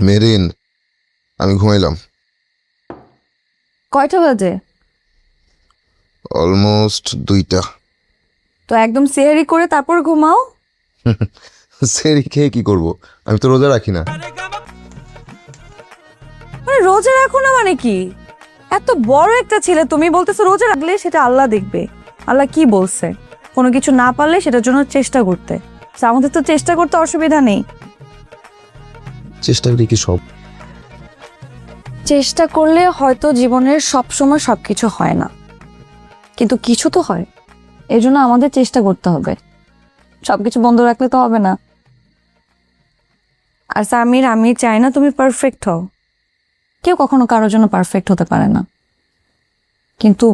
Marine, আমি ঘুমাইলাম। কয়টা বাজে? অলমোস্ট 2টা। তো একদম সেহরি করে তারপর ঘুমাও। সেরি খেয়ে কি করব? আমি তো রোজা রাখি না। মানে রোজা রাখো না মানে কি? এত বড় একটা ছেলে তুমি বলতেছো রোজা রাখলে সেটা আল্লাহ দেখবে। আল্লাহ কি বলছে? কোনো কিছু না পারলে সেটার জন্য চেষ্টা করতে। তো আমাদের তো চেষ্টা করতে অসুবিধা নেই। চেষ্টা করি কি সব? চেষ্টা করলে হয়তো জীবনের সবসময় সবকিছু হয় না, কিন্তু কিছু তো হয়। এই জন্য আমাদের চেষ্টা করতে হবে। সবকিছু বন্ধ রাখলে তো হবে না। আর সামির, আমি চাই না তুমি পারফেক্ট হও। কেউ কখনো কারোর জন্য পারফেক্ট হতে পারে না, কিন্তু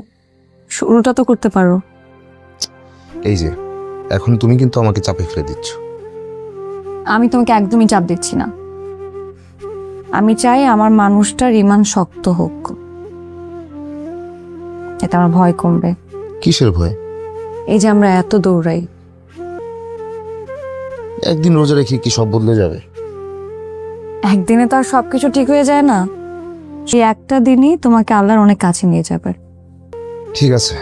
শুরুটা তো করতে পারো। এই যে, এখন তুমি কিন্তু আমাকে চাপে ফেলে দিচ্ছ। আমি তোমাকে একদমই চাপ দিচ্ছি না। আমি চাই আমার মানুষটার ইমান শক্ত হোক, এতে আমার ভয় কমবে। কিসের ভয়? এই যে আমরা এত দৌড়াই, একদিন রোজা রেখে কি সব বদলে যাবে? একদিনে তো আর সবকিছু ঠিক হয়ে যায় না। সেই একটা দিনই তোমাকে আল্লাহর অনেক কাছে নিয়ে যাবে। ঠিক আছে,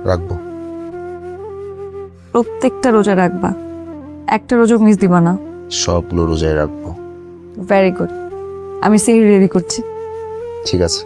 রাখবো। প্রত্যেকটা রোজা রাখবা, একটা রোজা মিস দিবা না। সবগুলো রোজায় রাখবো। Very good. আমি সেই রেডি করছি। ঠিক আছে।